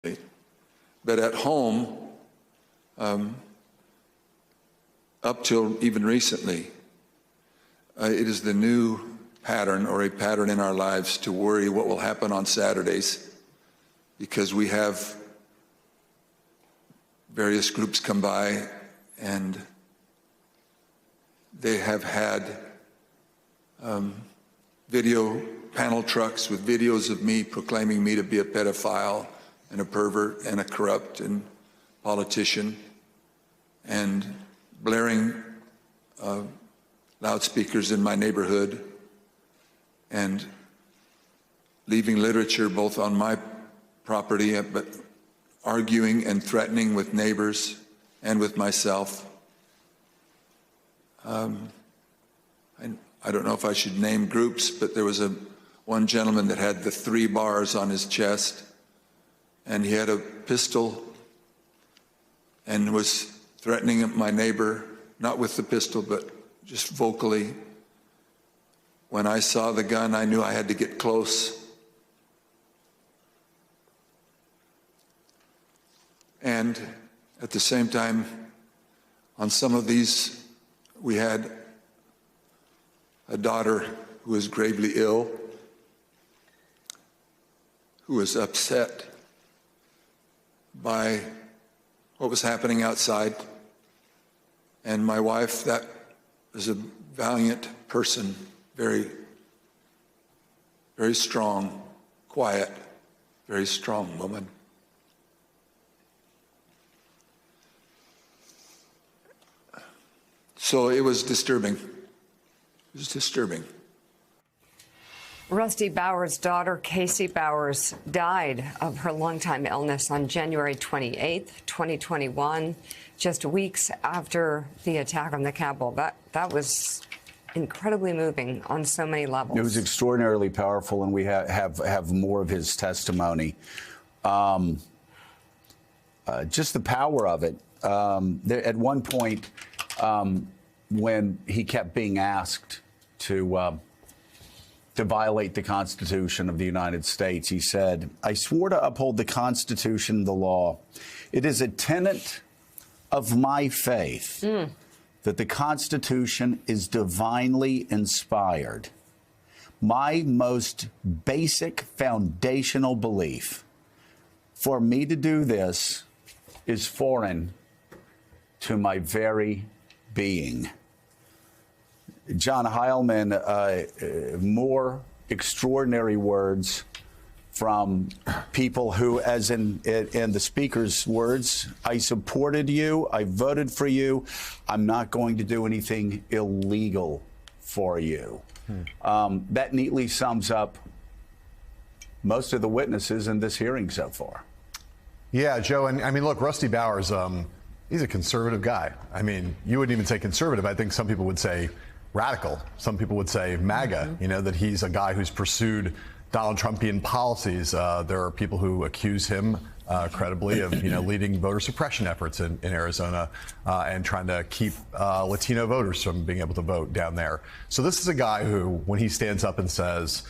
But at home, up till even recently, it is the new pattern or a pattern in our lives to worry what will happen on Saturdays, because we have various groups come by and they have had video panel trucks with videos of me proclaiming me to be a pedophile and a pervert and a corrupt and politician, and blaring loudspeakers in my neighborhood and leaving literature both on my property, but arguing and threatening with neighbors and with myself. I don't know if I should name groups, but there was one gentleman that had the 3 bars on his chest, and he had a pistol and was threatening my neighbor, not with the pistol, but just vocally. When I saw the gun, I knew I had to get close. And at the same time, on some of these, we had a daughter who was gravely ill, who was upset by what was happening outside. And my wife, that was a valiant person, very, very strong, quiet, very strong woman. So it was disturbing. It was disturbing. Rusty Bowers' daughter, Casey Bowers, died of her longtime illness on January 28th, 2021, just weeks after the attack on the Capitol. That was incredibly moving on so many levels. It was extraordinarily powerful, and we have more of his testimony. Just the power of it. At one point, when he kept being asked to violate the Constitution of the United States, he said, "I swore to uphold the Constitution and the law. It is a tenet of my faith that the Constitution is divinely inspired. My most basic foundational belief. For me to do this is foreign to my very being." John Heilman, more extraordinary words from people who, as in the speaker's words, "I supported you, I voted for you, I'm not going to do anything illegal for you." That neatly sums up most of the witnesses in this hearing so far. Yeah, Joe, and I mean, look, Rusty Bowers, he's a conservative guy. I mean, you wouldn't even say conservative. I think some people would say radical. Some people would say MAGA, you know, that he's a guy who's pursued Donald Trumpian policies. There are people who accuse him credibly of, you know, leading voter suppression efforts in Arizona and trying to keep Latino voters from being able to vote down there. So this is a guy who, when he stands up and says,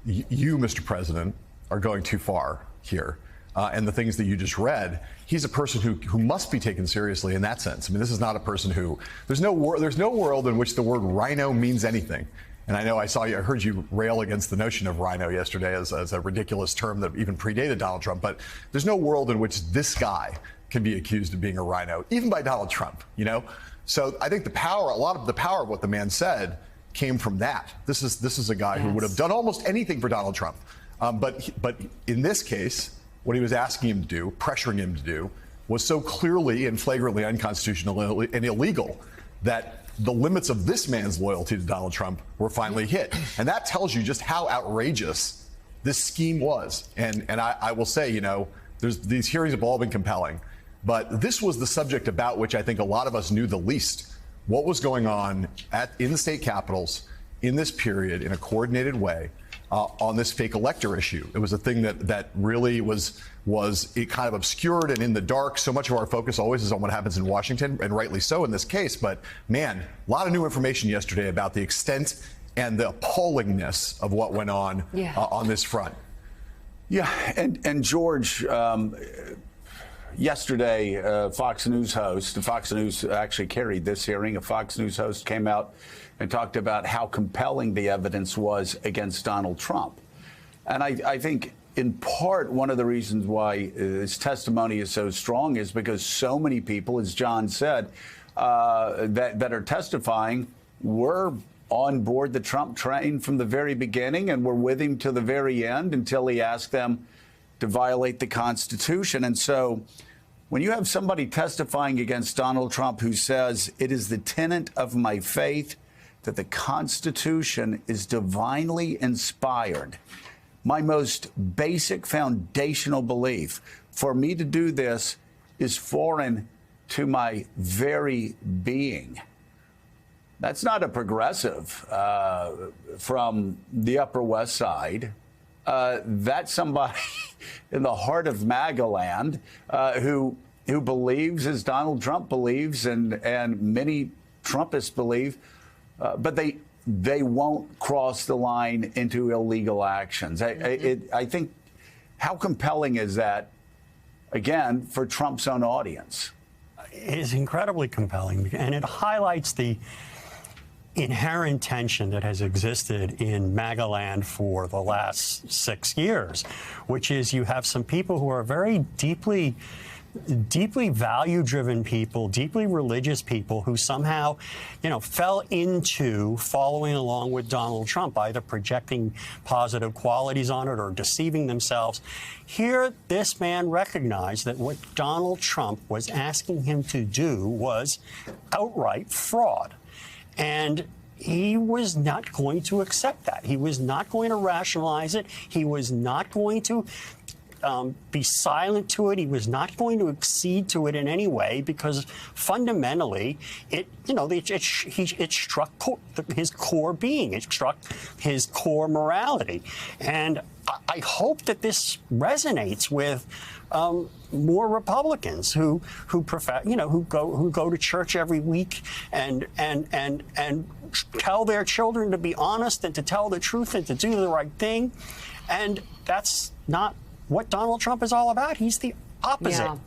you, Mr. President, are going too far here, and the things that you just read, he's a person who must be taken seriously in that sense. I mean, this is not a person who, there's no world in which the word rhino means anything. And I know I heard you rail against the notion of rhino yesterday as a ridiculous term that even predated Donald Trump. But there's no world in which this guy can be accused of being a rhino, even by Donald Trump, you know? So I think a lot of the power of what the man said came from that. This is a guy who would have done almost anything for Donald Trump. But in this case, what he was asking him to do, pressuring him to do, was so clearly and flagrantly unconstitutional and illegal that the limits of this man's loyalty to Donald Trump were finally hit. And that tells you just how outrageous this scheme was. And I will say, you know, these hearings have all been compelling, but this was the subject about which I think a lot of us knew the least. What was going on in the state capitals in this period in a coordinated way on this fake elector issue. It was a thing that really was it kind of obscured and in the dark. So much of our focus always is on what happens in Washington, and rightly so in this case. But man, a lot of new information yesterday about the extent and the appallingness of what went on on this front. Yeah, and George, yesterday, Fox News actually carried this hearing. A Fox News host came out and talked about how compelling the evidence was against Donald Trump. And I think in part, one of the reasons why his testimony is so strong is because so many people, as John said, that are testifying were on board the Trump train from the very beginning and were with him to the very end until he asked them to violate the Constitution. And so when you have somebody testifying against Donald Trump who says, it is the tenet of my faith that the Constitution is divinely inspired, my most basic foundational belief, for me to do this is foreign to my very being. That's not a progressive from the Upper West Side. That's somebody in the heart of MAGA land who believes, as Donald Trump believes, and many Trumpists believe, but they won't cross the line into illegal actions. I think, how compelling is that, again, for Trump's own audience? It is incredibly compelling, and it highlights the inherent tension that has existed in MAGA land for the last 6 years, which is you have some people who are very deeply value-driven people, deeply religious people who somehow, fell into following along with Donald Trump, either projecting positive qualities on it or deceiving themselves. Here, this man recognized that what Donald Trump was asking him to do was outright fraud. And he was not going to accept that. He was not going to rationalize it. He was not going to be silent to it. He was not going to accede to it in any way, because fundamentally, it struck his core being. It struck his core morality. And I hope that this resonates with more Republicans who profess, who go to church every week and tell their children to be honest and to tell the truth and to do the right thing. And that's not what Donald Trump is all about. He's the opposite. Yeah.